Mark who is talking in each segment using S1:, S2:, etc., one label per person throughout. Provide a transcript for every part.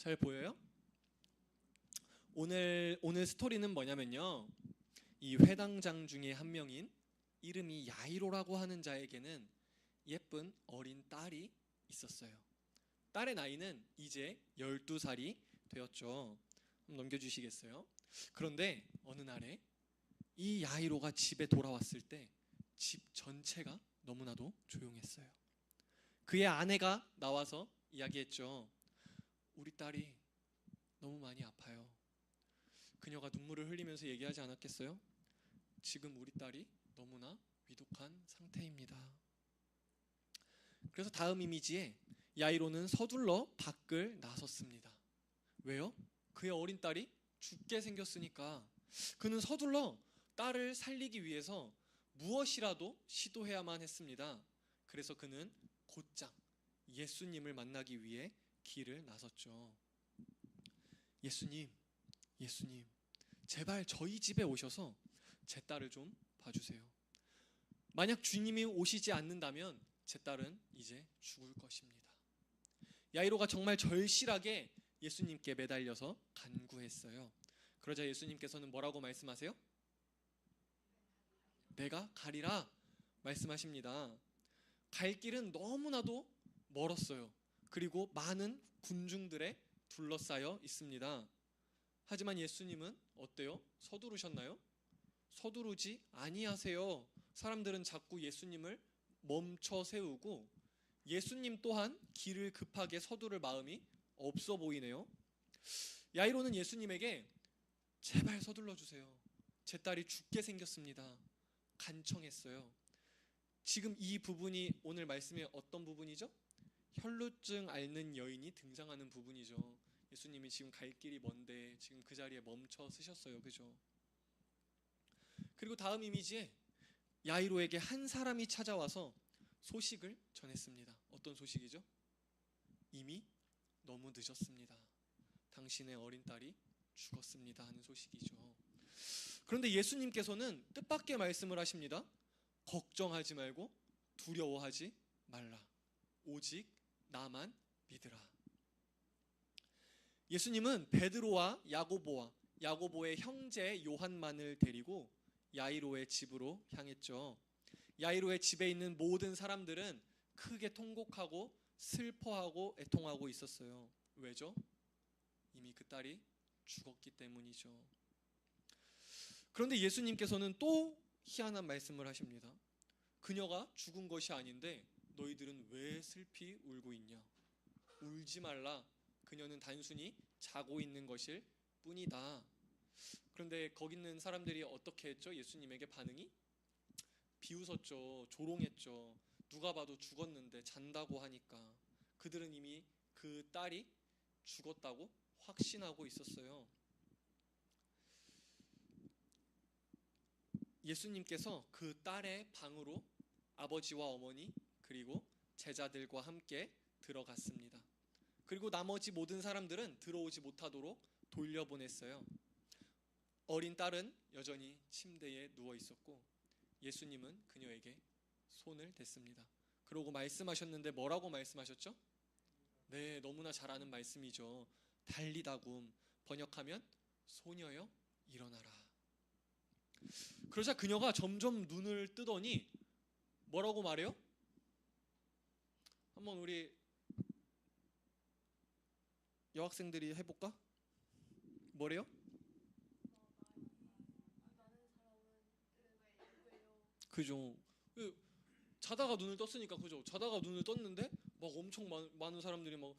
S1: 잘 보여요? 오늘 스토리는 뭐냐면요. 이 회당장 중에 한 명인 이름이 야이로라고 하는 자에게는 예쁜 어린 딸이 있었어요. 딸의 나이는 이제 12살이 되었죠. 한번 넘겨주시겠어요? 그런데 어느 날에 이 야이로가 집에 돌아왔을 때 집 전체가 너무나도 조용했어요. 그의 아내가 나와서 이야기했죠. 우리 딸이 너무 많이 아파요. 그녀가 눈물을 흘리면서 얘기하지 않았겠어요? 지금 우리 딸이 너무나 위독한 상태입니다. 그래서 다음 이미지에 야이로는 서둘러 밖을 나섰습니다. 왜요? 그의 어린 딸이 죽게 생겼으니까. 그는 서둘러 딸을 살리기 위해서 무엇이라도 시도해야만 했습니다. 그래서 그는 곧장 예수님을 만나기 위해 길을 나섰죠. 예수님, 제발 저희 집에 오셔서 제 딸을 좀 봐주세요. 만약 주님이 오시지 않는다면 제 딸은 이제 죽을 것입니다. 야이로가 정말 절실하게 예수님께 매달려서 간구했어요. 그러자 예수님께서는 뭐라고 말씀하세요? 내가 가리라 말씀하십니다. 갈 길은 너무나도 멀었어요. 그리고 많은 군중들에 둘러싸여 있습니다. 하지만 예수님은 어때요? 서두르셨나요? 서두르지 아니하세요. 사람들은 자꾸 예수님을 멈춰 세우고 예수님 또한 길을 급하게 서두를 마음이 없어 보이네요. 야이로는 예수님에게 제발 서둘러 주세요. 제 딸이 죽게 생겼습니다. 간청했어요. 지금 이 부분이 오늘 말씀의 어떤 부분이죠? 혈루증 앓는 여인이 등장하는 부분이죠. 예수님이 지금 갈 길이 먼데 지금 그 자리에 멈춰 서셨어요. 그죠? 그리고 다음 이미지에 야이로에게 한 사람이 찾아와서 소식을 전했습니다. 어떤 소식이죠? 이미 너무 늦었습니다. 당신의 어린 딸이 죽었습니다 하는 소식이죠. 그런데 예수님께서는 뜻밖의 말씀을 하십니다. 걱정하지 말고 두려워하지 말라. 오직 나만 믿으라. 예수님은 베드로와 야고보의 형제 요한만을 데리고 야이로의 집으로 향했죠. 야이로의 집에 있는 모든 사람들은 크게 통곡하고 슬퍼하고 애통하고 있었어요. 왜죠? 이미 그 딸이 죽었기 때문이죠. 그런데 예수님께서는 또 희한한 말씀을 하십니다. 그녀가 죽은 것이 아닌데 너희들은 왜 슬피 울고 있냐? 울지 말라. 그녀는 단순히 자고 있는 것일 뿐이다. 그런데 거기 있는 사람들이 어떻게 했죠? 예수님에게 반응이 비웃었죠. 조롱했죠. 누가 봐도 죽었는데 잔다고 하니까. 그들은 이미 그 딸이 죽었다고 확신하고 있었어요. 예수님께서 그 딸의 방으로 아버지와 어머니 그리고 제자들과 함께 들어갔습니다. 그리고 나머지 모든 사람들은 들어오지 못하도록 돌려보냈어요. 어린 딸은 여전히 침대에 누워 있었고 예수님은 그녀에게 손을 댔습니다. 그러고 말씀하셨는데 뭐라고 말씀하셨죠? 네, 너무나 잘 아는 말씀이죠. 달리다굼, 번역하면 소녀여 일어나라. 그러자 그녀가 점점 눈을 뜨더니 뭐라고 말해요? 한번 우리 여학생들이 해볼까? 뭐래요? 그죠. 자다가 눈을 떴으니까 그죠. 자다가 눈을 떴는데 막 엄청 많은 사람들이 막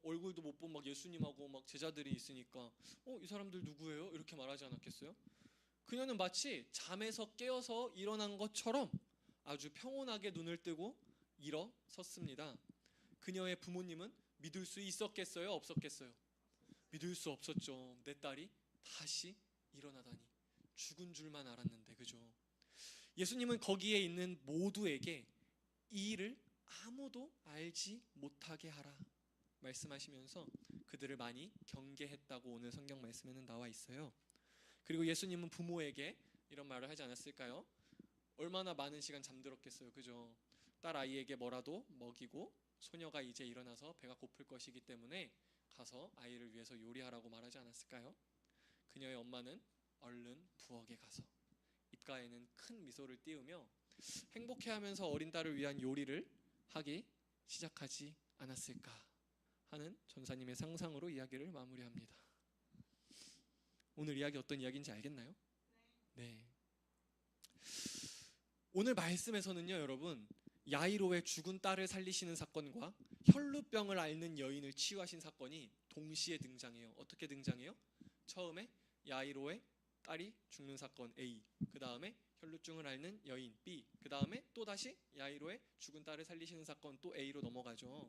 S1: 얼굴도 못 본 막 예수님하고 막 제자들이 있으니까 이 사람들 누구예요? 이렇게 말하지 않았겠어요? 그녀는 마치 잠에서 깨어서 일어난 것처럼 아주 평온하게 눈을 뜨고 일어섰습니다. 그녀의 부모님은 믿을 수 있었겠어요? 없었겠어요? 믿을 수 없었죠. 내 딸이 다시 일어나다니. 죽은 줄만 알았는데 그죠? 예수님은 거기에 있는 모두에게 이 일을 아무도 알지 못하게 하라 말씀하시면서 그들을 많이 경계했다고 오늘 성경 말씀에는 나와 있어요. 그리고 예수님은 부모에게 이런 말을 하지 않았을까요? 얼마나 많은 시간 잠들었겠어요. 그죠? 딸 아이에게 뭐라도 먹이고 소녀가 이제 일어나서 배가 고플 것이기 때문에 가서 아이를 위해서 요리하라고 말하지 않았을까요? 그녀의 엄마는 얼른 부엌에 가서 입가에는 큰 미소를 띄우며 행복해하면서 어린 딸을 위한 요리를 하기 시작하지 않았을까 하는 전사님의 상상으로 이야기를 마무리합니다. 오늘 이야기 어떤 이야기인지 알겠나요? 네. 오늘 말씀에서는요, 여러분, 야이로의 죽은 딸을 살리시는 사건과 혈루병을 앓는 여인을 치유하신 사건이 동시에 등장해요. 어떻게 등장해요? 처음에 야이로의 딸이 죽는 사건 A, 그 다음에 혈루증을 앓는 여인 B, 그 다음에 또 다시 야이로의 죽은 딸을 살리시는 사건 또 A로 넘어가죠.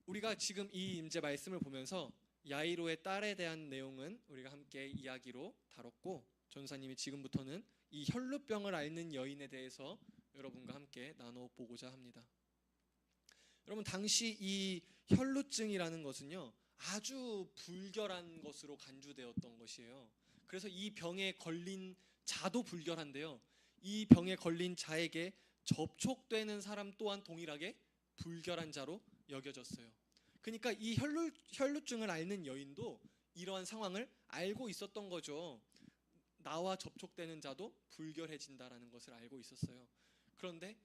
S1: 우리가 지금 이 이제 말씀을 보면서 야이로의 딸에 대한 내용은 우리가 함께 이야기로 다뤘고, 전사님이 지금부터는 이 혈루병을 앓는 여인에 대해서 여러분과 함께 나눠보고자 합니다. 여러분, 당시 이 혈루증이라는 것은요, 아주 불결한 것으로 간주되었던 것이에요. 그래서 이 병에 걸린 자도 불결한데요, 이 병에 걸린 자에게 접촉되는 사람 또한 동일하게 불결한 자로 여겨졌어요. 그러니까 이 혈루증을 앓는 여인도 이러한 상황을 알고 있었던 거죠. 나와 접촉되는 자도 불결해진다라는 것을 알고 있었어요. 그런데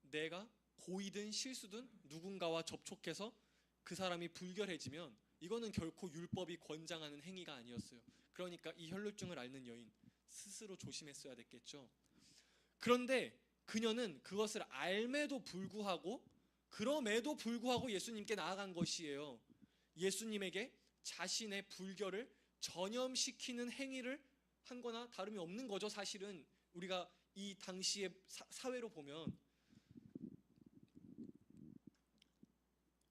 S1: 내가 고의든 실수든 누군가와 접촉해서 그 사람이 불결해지면 이거는 결코 율법이 권장하는 행위가 아니었어요. 그러니까 이 혈루증을 앓는 여인 스스로 조심했어야 됐겠죠. 그런데 그녀는 그것을 알매도 불구하고, 그럼에도 불구하고 예수님께 나아간 것이에요. 예수님에게 자신의 불결을 전염시키는 행위를 한 거나 다름이 없는 거죠. 사실은 우리가 이 당시의 사회로 보면.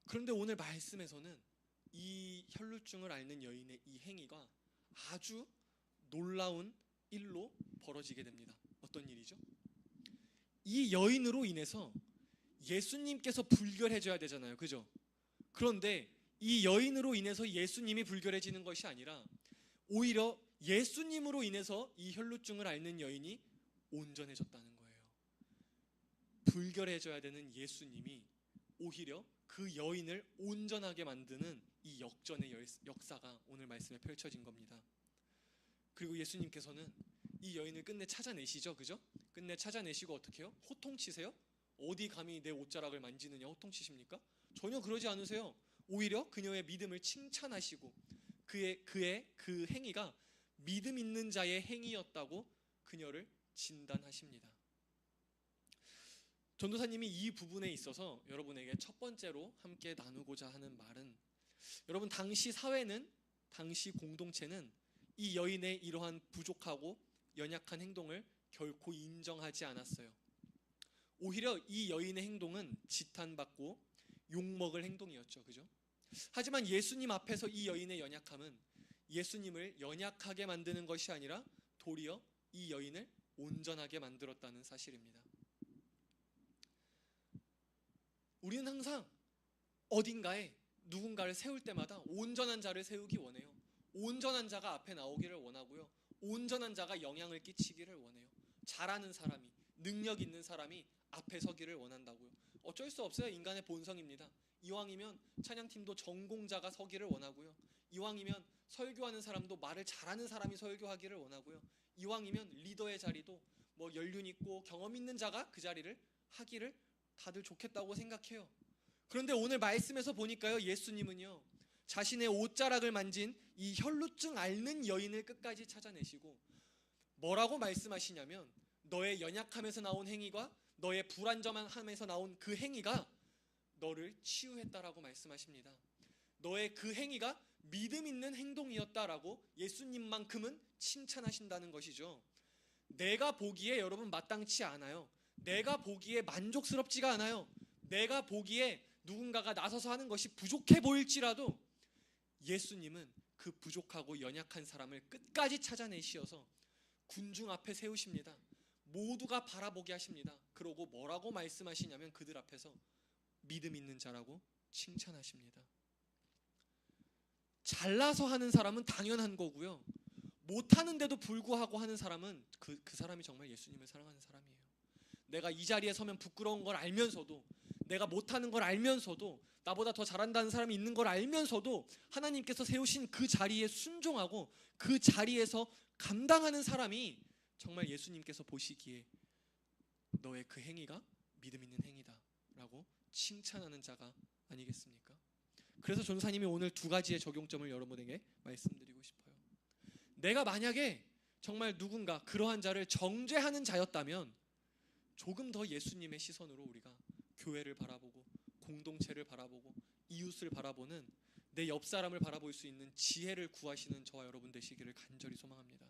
S1: 그런데 오늘 말씀에서는 이 혈루증을 앓는 여인의 이 행위가 아주 놀라운 일로 벌어지게 됩니다. 어떤 일이죠? 이 여인으로 인해서 예수님께서 불결해져야 되잖아요. 그죠? 그런데 이 여인으로 인해서 예수님이 불결해지는 것이 아니라 오히려 예수님으로 인해서 이 혈루증을 앓는 여인이 온전해졌다는 거예요. 불결해져야 되는 예수님이 오히려 그 여인을 온전하게 만드는 이 역전의 역사가 오늘 말씀에 펼쳐진 겁니다. 그리고 예수님께서는 이 여인을 끝내 찾아내시죠. 그죠? 끝내 찾아내시고 어떻게 해요? 호통치세요? 어디 감히 내 옷자락을 만지느냐 호통치십니까? 전혀 그러지 않으세요. 오히려 그녀의 믿음을 칭찬하시고 그의 그 행위가 믿음 있는 자의 행위였다고 그녀를 진단하십니다. 전도사님이 이 부분에 있어서 여러분에게 첫 번째로 함께 나누고자 하는 말은, 여러분, 당시 사회는, 당시 공동체는 이 여인의 이러한 부족하고 연약한 행동을 결코 인정하지 않았어요. 오히려 이 여인의 행동은 지탄받고 욕먹을 행동이었죠. 그죠? 하지만 예수님 앞에서 이 여인의 연약함은 예수님을 연약하게 만드는 것이 아니라 도리어 이 여인을 온전하게 만들었다는 사실입니다. 우리는 항상 어딘가에 누군가를 세울 때마다 온전한 자를 세우기 원해요. 온전한 자가 앞에 나오기를 원하고요. 온전한 자가 영향을 끼치기를 원해요. 잘하는 사람이, 능력 있는 사람이 앞에 서기를 원한다고요. 어쩔 수 없어요. 인간의 본성입니다. 이왕이면 찬양팀도 전공자가 서기를 원하고요. 이왕이면 설교하는 사람도 말을 잘하는 사람이 설교하기를 원하고요. 이왕이면 리더의 자리도 뭐 연륜 있고 경험 있는 자가 그 자리를 하기를 다들 좋겠다고 생각해요. 그런데 오늘 말씀에서 보니까요, 예수님은요, 자신의 옷자락을 만진 이 혈루증 앓는 여인을 끝까지 찾아내시고 뭐라고 말씀하시냐면, 너의 연약함에서 나온 행위가, 너의 불안정함에서 나온 그 행위가 너를 치유했다라고 말씀하십니다. 너의 그 행위가 믿음 있는 행동이었다라고 예수님만큼은 칭찬하신다는 것이죠. 내가 보기에 여러분 마땅치 않아요. 내가 보기에 만족스럽지가 않아요. 내가 보기에 누군가가 나서서 하는 것이 부족해 보일지라도 예수님은 그 부족하고 연약한 사람을 끝까지 찾아내시어서 군중 앞에 세우십니다. 모두가 바라보게 하십니다. 그러고 뭐라고 말씀하시냐면 그들 앞에서 믿음 있는 자라고 칭찬하십니다. 잘나서 하는 사람은 당연한 거고요. 못하는데도 불구하고 하는 사람은 그 사람이 정말 예수님을 사랑하는 사람이에요. 내가 이 자리에 서면 부끄러운 걸 알면서도, 내가 못하는 걸 알면서도, 나보다 더 잘한다는 사람이 있는 걸 알면서도 하나님께서 세우신 그 자리에 순종하고 그 자리에서 감당하는 사람이 정말 예수님께서 보시기에 너의 그 행위가 믿음 있는 행위다 라고 칭찬하는 자가 아니겠습니까? 그래서 전사님이 오늘 두 가지의 적용점을 여러분에게 말씀드리고 싶어요. 내가 만약에 정말 누군가 그러한 자를 정죄하는 자였다면 조금 더 예수님의 시선으로 우리가 교회를 바라보고 공동체를 바라보고 이웃을 바라보는, 내 옆 사람을 바라볼 수 있는 지혜를 구하시는 저와 여러분 되시기를 간절히 소망합니다.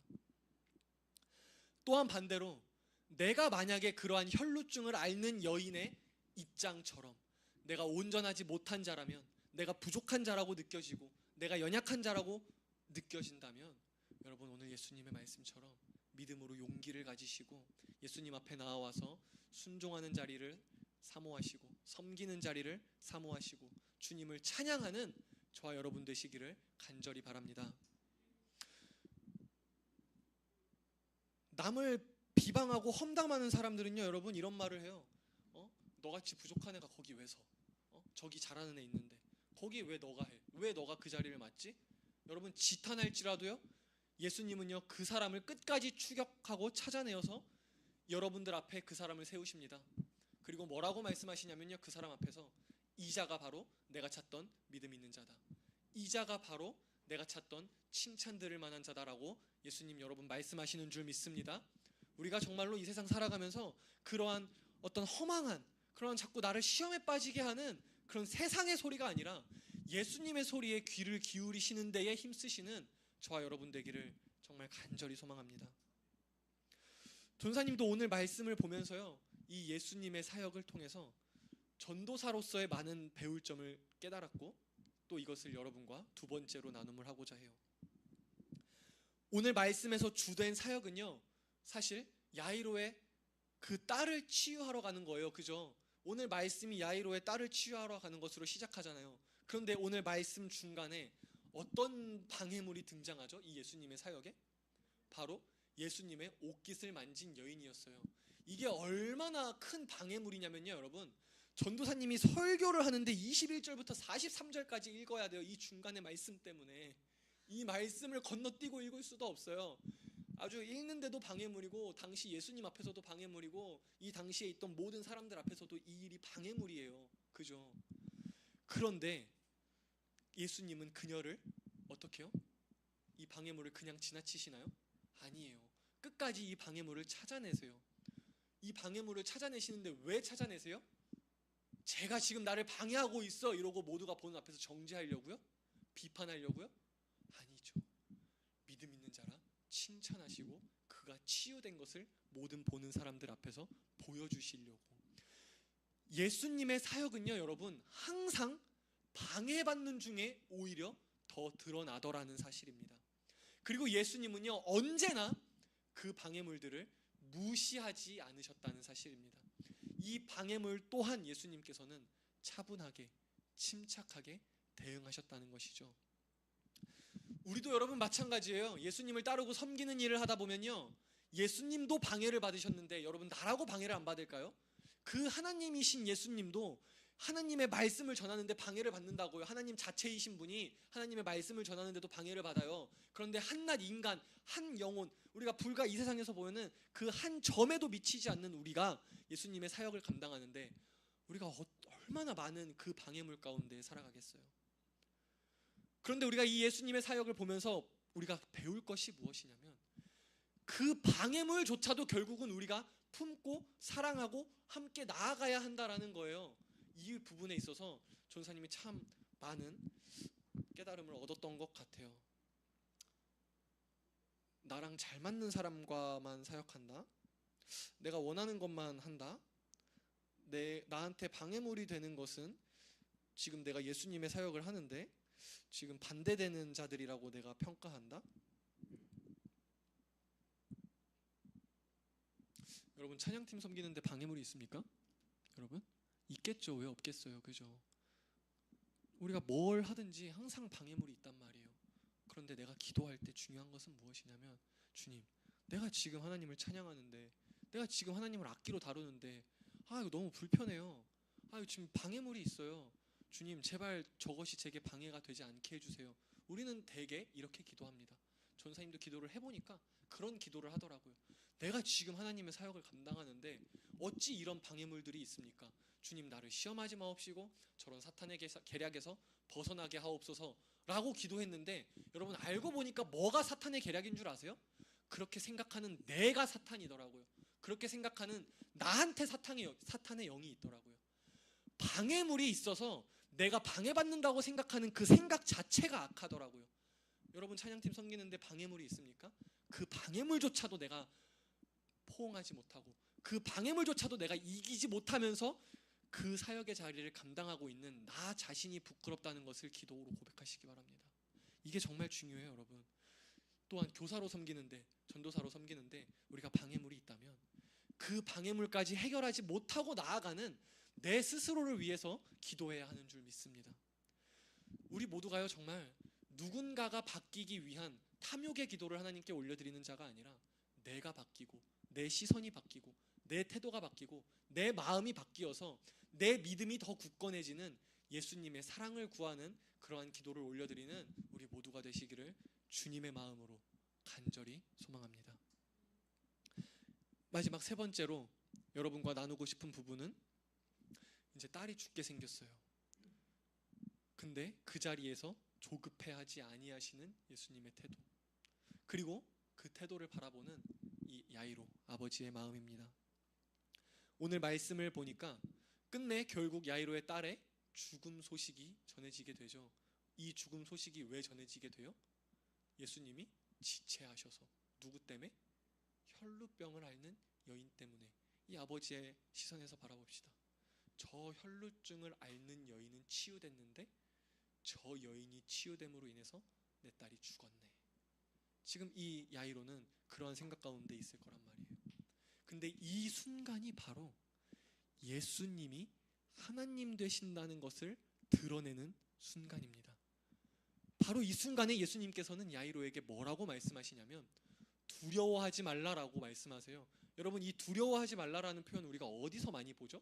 S1: 또한 반대로 내가 만약에 그러한 혈루증을 앓는 여인의 입장처럼 내가 온전하지 못한 자라면, 내가 부족한 자라고 느껴지고 내가 연약한 자라고 느껴진다면 여러분 오늘 예수님의 말씀처럼 믿음으로 용기를 가지시고 예수님 앞에 나와서 순종하는 자리를 사모하시고 섬기는 자리를 사모하시고 주님을 찬양하는 저와 여러분 되시기를 간절히 바랍니다. 남을 비방하고 험담하는 사람들은요 여러분 이런 말을 해요. 너같이 부족한 애가 거기 왜 서? 저기 잘하는 애 있는데 거기 왜 너가 해? 왜 너가 그 자리를 맡지? 여러분 지탄할지라도요 예수님은요 그 사람을 끝까지 추격하고 찾아내어서 여러분들 앞에 그 사람을 세우십니다. 그리고 뭐라고 말씀하시냐면요, 그 사람 앞에서 이 자가 바로 내가 찾던 믿음 있는 자다, 이 자가 바로 내가 찾던 칭찬 들을 만한 자다라고 예수님 여러분 말씀하시는 줄 믿습니다. 우리가 정말로 이 세상 살아가면서 그러한 어떤 허망한, 그러한 자꾸 나를 시험에 빠지게 하는 그런 세상의 소리가 아니라 예수님의 소리에 귀를 기울이시는 데에 힘쓰시는 저와 여러분 되기를 정말 간절히 소망합니다. 전사님도 오늘 말씀을 보면서요 이 예수님의 사역을 통해서 전도사로서의 많은 배울 점을 깨달았고 또 이것을 여러분과 두 번째로 나눔을 하고자 해요. 오늘 말씀에서 주된 사역은요 사실 야이로의 그 딸을 치유하러 가는 거예요. 그죠? 오늘 말씀이 야이로의 딸을 치유하러 가는 것으로 시작하잖아요. 그런데 오늘 말씀 중간에 어떤 방해물이 등장하죠? 이 예수님의 사역에? 바로 예수님의 옷깃을 만진 여인이었어요. 이게 얼마나 큰 방해물이냐면요 여러분, 전도사님이 설교를 하는데 21절부터 43절까지 읽어야 돼요. 이 중간의 말씀 때문에. 이 말씀을 건너뛰고 읽을 수도 없어요. 아주 읽는데도 방해물이고 당시 예수님 앞에서도 방해물이고 이 당시에 있던 모든 사람들 앞에서도 이 일이 방해물이에요. 그죠? 그런데 예수님은 그녀를 어떻게 해요? 이 방해물을 그냥 지나치시나요? 아니에요. 끝까지 이 방해물을 찾아내세요. 이 방해물을 찾아내시는데 왜 찾아내세요? 제가 지금 나를 방해하고 있어 이러고 모두가 보는 앞에서 정죄하려고요? 비판하려고요? 아니죠. 믿음 있는 자라 칭찬하시고 그가 치유된 것을 모든 보는 사람들 앞에서 보여주시려고. 예수님의 사역은요 여러분 항상 방해받는 중에 오히려 더 드러나더라는 사실입니다. 그리고 예수님은요 언제나 그 방해물들을 무시하지 않으셨다는 사실입니다. 이 방해물 또한 예수님께서는 차분하게 침착하게 대응하셨다는 것이죠. 우리도 여러분 마찬가지예요. 예수님을 따르고 섬기는 일을 하다 보면요 예수님도 방해를 받으셨는데 여러분 나라고 방해를 안 받을까요? 그 하나님이신 예수님도 하나님의 말씀을 전하는데 방해를 받는다고요. 하나님 자체이신 분이 하나님의 말씀을 전하는데도 방해를 받아요. 그런데 한낱 인간, 한 영혼, 우리가 불과 이 세상에서 보면은 그 한 점에도 미치지 않는 우리가 예수님의 사역을 감당하는데 우리가 얼마나 많은 그 방해물 가운데 살아가겠어요. 그런데 우리가 이 예수님의 사역을 보면서 우리가 배울 것이 무엇이냐면 그 방해물조차도 결국은 우리가 품고 사랑하고 함께 나아가야 한다라는 거예요. 이 부분에 있어서 전사님이 참 많은 깨달음을 얻었던 것 같아요. 나랑 잘 맞는 사람과만 사역한다, 내가 원하는 것만 한다, 나한테 방해물이 되는 것은 지금 내가 예수님의 사역을 하는데 지금 반대되는 자들이라고 내가 평가한다. 여러분 찬양팀 섬기는데 방해물이 있습니까? 여러분? 있겠죠. 왜 없겠어요. 그죠? 우리가 뭘 하든지 항상 방해물이 있단 말이에요. 그런데 내가 기도할 때 중요한 것은 무엇이냐면 주님, 내가 지금 하나님을 찬양하는데, 내가 지금 하나님을 악기로 다루는데 이거 너무 불편해요. 아, 지금 방해물이 있어요. 주님, 제발 저것이 제게 방해가 되지 않게 해주세요. 우리는 대개 이렇게 기도합니다. 전사님도 기도를 해보니까 그런 기도를 하더라고요. 내가 지금 하나님의 사역을 감당하는데 어찌 이런 방해물들이 있습니까? 주님, 나를 시험하지 마옵시고 저런 사탄의 계략에서 벗어나게 하옵소서 라고 기도했는데, 여러분 알고 보니까 뭐가 사탄의 계략인 줄 아세요? 그렇게 생각하는 내가 사탄이더라고요. 그렇게 생각하는 나한테 사탄의 영이 있더라고요. 방해물이 있어서 내가 방해받는다고 생각하는 그 생각 자체가 악하더라고요. 여러분 찬양팀 섬기는데 방해물이 있습니까? 그 방해물조차도 내가 포옹하지 못하고 그 방해물조차도 내가 이기지 못하면서 그 사역의 자리를 감당하고 있는 나 자신이 부끄럽다는 것을 기도로 고백하시기 바랍니다. 이게 정말 중요해요, 여러분. 또한 교사로 섬기는데, 전도사로 섬기는데 우리가 방해물이 있다면 그 방해물까지 해결하지 못하고 나아가는 내 스스로를 위해서 기도해야 하는 줄 믿습니다. 우리 모두가요, 정말 누군가가 바뀌기 위한 탐욕의 기도를 하나님께 올려드리는 자가 아니라 내가 바뀌고 내 시선이 바뀌고 내 태도가 바뀌고 내 마음이 바뀌어서 내 믿음이 더 굳건해지는 예수님의 사랑을 구하는 그러한 기도를 올려드리는 우리 모두가 되시기를 주님의 마음으로 간절히 소망합니다. 마지막 세 번째로 여러분과 나누고 싶은 부분은, 이제 딸이 죽게 생겼어요. 근데 그 자리에서 조급해하지 아니하시는 예수님의 태도, 그리고 그 태도를 바라보는 이 야이로 아버지의 마음입니다. 오늘 말씀을 보니까 끝내 결국 야이로의 딸의 죽음 소식이 전해지게 되죠. 이 죽음 소식이 왜 전해지게 돼요? 예수님이 지체하셔서. 누구 때문에? 혈루병을 앓는 여인 때문에. 이 아버지의 시선에서 바라봅시다. 저 혈루증을 앓는 여인은 치유됐는데 저 여인이 치유됨으로 인해서 내 딸이 죽었네. 지금 이 야이로는 그러한 생각 가운데 있을 거란 말이에요. 근데 이 순간이 바로 예수님이 하나님 되신다는 것을 드러내는 순간입니다. 바로 이 순간에 예수님께서는 야이로에게 뭐라고 말씀하시냐면 두려워하지 말라라고 말씀하세요. 여러분, 이 두려워하지 말라라는 표현 우리가 어디서 많이 보죠?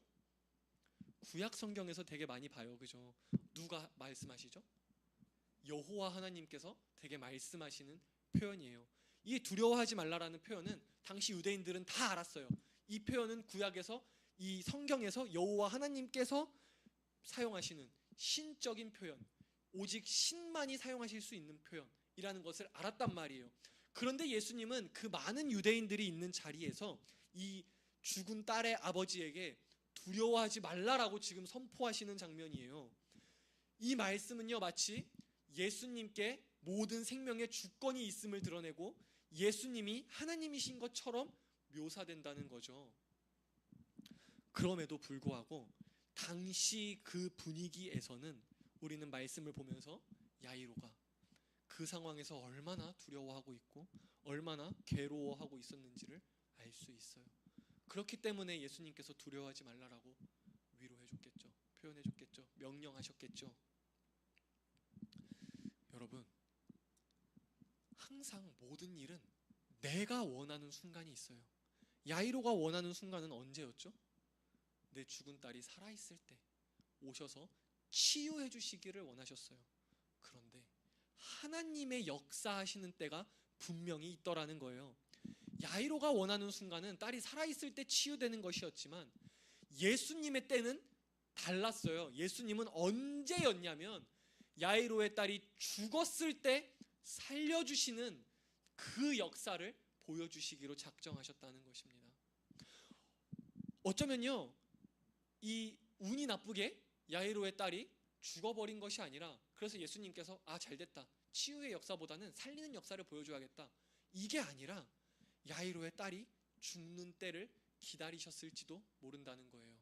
S1: 구약 성경에서 되게 많이 봐요. 그죠? 누가 말씀하시죠? 여호와 하나님께서 되게 말씀하시는 표현이에요. 이 두려워하지 말라라는 표현은 당시 유대인들은 다 알았어요. 이 표현은 구약에서, 이 성경에서 여호와 하나님께서 사용하시는 신적인 표현, 오직 신만이 사용하실 수 있는 표현이라는 것을 알았단 말이에요. 그런데 예수님은 그 많은 유대인들이 있는 자리에서 이 죽은 딸의 아버지에게 두려워하지 말라라고 지금 선포하시는 장면이에요. 이 말씀은요, 마치 예수님께 모든 생명의 주권이 있음을 드러내고 예수님이 하나님이신 것처럼 묘사된다는 거죠. 그럼에도 불구하고 당시 그 분위기에서는 우리는 말씀을 보면서 야이로가 그 상황에서 얼마나 두려워하고 있고 얼마나 괴로워하고 있었는지를 알 수 있어요. 그렇기 때문에 예수님께서 두려워하지 말라라고 위로해줬겠죠. 표현해줬겠죠. 명령하셨겠죠. 여러분, 항상 모든 일은 내가 원하는 순간이 있어요. 야이로가 원하는 순간은 언제였죠? 내 죽은 딸이 살아있을 때 오셔서 치유해 주시기를 원하셨어요. 그런데 하나님의 역사하시는 때가 분명히 있더라는 거예요. 야이로가 원하는 순간은 딸이 살아있을 때 치유되는 것이었지만 예수님의 때는 달랐어요. 예수님은 언제였냐면 야이로의 딸이 죽었을 때 살려주시는 그 역사를 보여주시기로 작정하셨다는 것입니다. 어쩌면요, 이 운이 나쁘게 야이로의 딸이 죽어버린 것이 아니라, 그래서 예수님께서 잘됐다, 치유의 역사보다는 살리는 역사를 보여줘야겠다, 이게 아니라 야이로의 딸이 죽는 때를 기다리셨을지도 모른다는 거예요.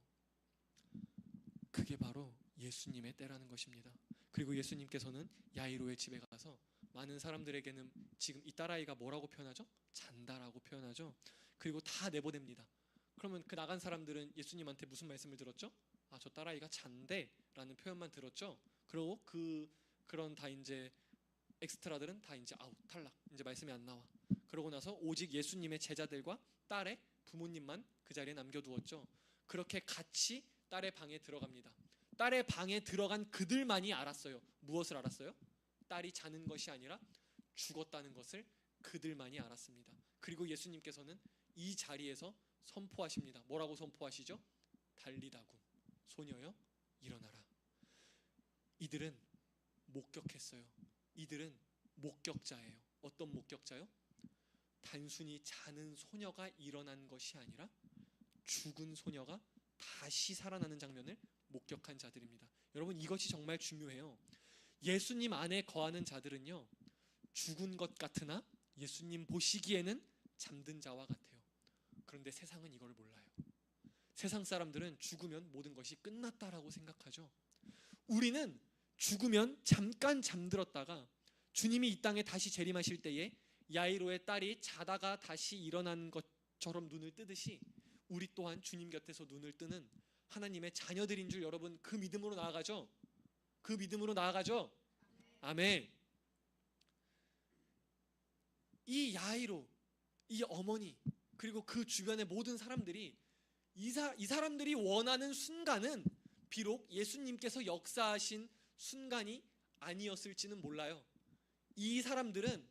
S1: 그게 바로 예수님의 때라는 것입니다. 그리고 예수님께서는 야이로의 집에 가서 많은 사람들에게는 지금 이 딸아이가 뭐라고 표현하죠? 잔다라고 표현하죠. 그리고 다 내보냅니다. 그러면 그 나간 사람들은 예수님한테 무슨 말씀을 들었죠? 저 딸아이가 잔대라는 표현만 들었죠. 그리고 그런 다 이제 엑스트라들은 다 이제 아웃, 탈락, 이제 말씀이 안 나와. 그러고 나서 오직 예수님의 제자들과 딸의 부모님만 그 자리에 남겨두었죠. 그렇게 같이 딸의 방에 들어갑니다. 딸의 방에 들어간 그들만이 알았어요. 무엇을 알았어요? 딸이 자는 것이 아니라 죽었다는 것을 그들만이 알았습니다. 그리고 예수님께서는 이 자리에서 선포하십니다. 뭐라고 선포하시죠? 달리다굼, 소녀여 일어나라. 이들은 목격했어요. 이들은 목격자예요. 어떤 목격자요? 단순히 자는 소녀가 일어난 것이 아니라 죽은 소녀가 다시 살아나는 장면을 목격한 자들입니다. 여러분, 이것이 정말 중요해요. 예수님 안에 거하는 자들은요, 죽은 것 같으나 예수님 보시기에는 잠든 자와 같아요. 그런데 세상은 이걸 몰라요. 세상 사람들은 죽으면 모든 것이 끝났다라고 생각하죠. 우리는 죽으면 잠깐 잠들었다가 주님이 이 땅에 다시 재림하실 때에 야이로의 딸이 자다가 다시 일어난 것처럼 눈을 뜨듯이 우리 또한 주님 곁에서 눈을 뜨는 하나님의 자녀들인 줄 여러분 그 믿음으로 나아가죠. 그 믿음으로 나아가죠. 아멘. 이 야이로, 이 어머니, 그리고 그 주변의 모든 사람들이 이 사람들이 원하는 순간은 비록 예수님께서 역사하신 순간이 아니었을지는 몰라요. 이 사람들은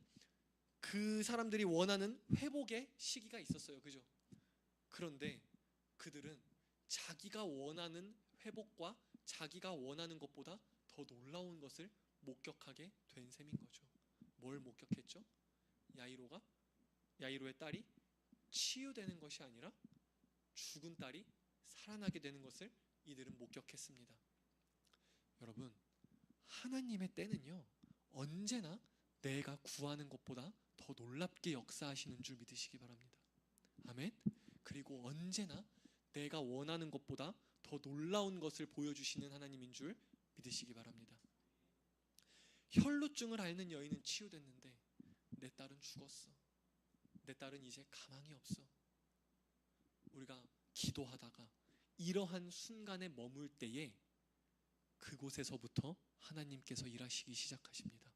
S1: 그 사람들이 원하는 회복의 시기가 있었어요. 그죠? 그런데 그들은 자기가 원하는 회복과 자기가 원하는 것보다 더 놀라운 것을 목격하게 된 셈인 거죠. 뭘 목격했죠? 야이로의 딸이 치유되는 것이 아니라 죽은 딸이 살아나게 되는 것을 이들은 목격했습니다. 여러분, 하나님의 때는요, 언제나 내가 구하는 것보다 더 놀랍게 역사하시는 줄 믿으시기 바랍니다. 아멘. 그리고 언제나 내가 원하는 것보다 더 놀라운 것을 보여주시는 하나님인 줄 믿으시기 바랍니다. 혈루증을 앓는 여인은 치유됐는데 내 딸은 죽었어. 내 딸은 이제 가망이 없어. 우리가 기도하다가 이러한 순간에 머물 때에 그곳에서부터 하나님께서 일하시기 시작하십니다.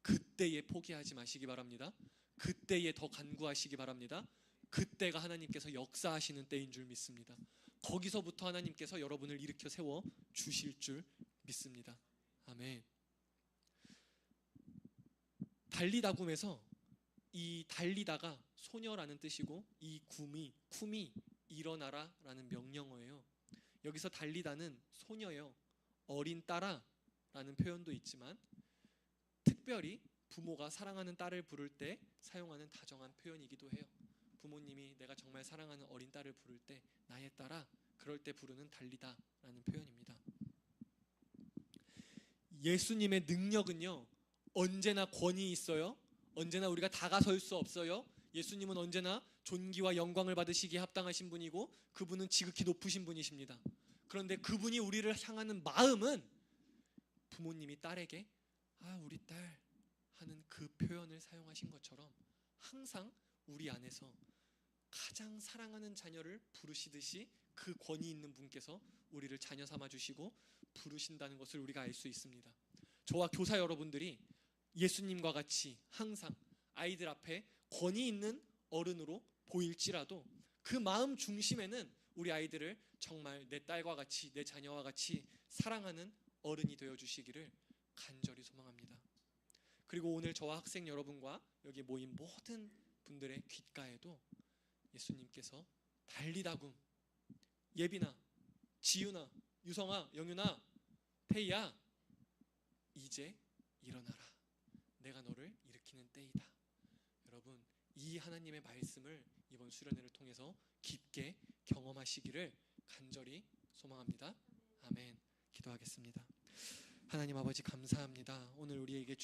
S1: 그때에 포기하지 마시기 바랍니다. 그때에 더 간구하시기 바랍니다. 그때가 하나님께서 역사하시는 때인 줄 믿습니다. 거기서부터 하나님께서 여러분을 일으켜 세워 주실 줄 믿습니다. 아멘. 달리다굼에서 이 달리다가 소녀라는 뜻이고 이 쿰이 일어나라 라는 명령어예요. 여기서 달리다는 소녀요, 어린 딸아 라는 표현도 있지만 특별히 부모가 사랑하는 딸을 부를 때 사용하는 다정한 표현이기도 해요. 부모님이 내가 정말 사랑하는 어린 딸을 부를 때 나의 딸아, 그럴 때 부르는 달리다 라는 표현입니다. 예수님의 능력은요, 언제나 권위 있어요. 언제나 우리가 다가설 수 없어요. 예수님은 언제나 존귀와 영광을 받으시기에 합당하신 분이고 그분은 지극히 높으신 분이십니다. 그런데 그분이 우리를 향하는 마음은 부모님이 딸에게 우리 딸 하는 그 표현을 사용하신 것처럼 항상 우리 안에서 가장 사랑하는 자녀를 부르시듯이 그 권위 있는 분께서 우리를 자녀 삼아 주시고 부르신다는 것을 우리가 알 수 있습니다. 저와 교사 여러분들이 예수님과 같이 항상 아이들 앞에 권위 있는 어른으로 보일지라도 그 마음 중심에는 우리 아이들을 정말 내 딸과 같이, 내 자녀와 같이 사랑하는 어른이 되어 주시기를 간절히 소망합니다. 그리고 오늘 저와 학생 여러분과 여기 모인 모든 분들의 귓가에도 예수님께서 달리다굼, 예빈아, 지윤아, 유성아, 영윤아, 태희야, 이제 일어나라. 내가 너를 일으키는 때이다. 여러분, 이 하나님의 말씀을 이번 수련회를 통해서 깊게 경험하시기를 간절히 소망합니다. 아멘. 기도하겠습니다. 하나님 아버지 감사합니다. 오늘 우리에게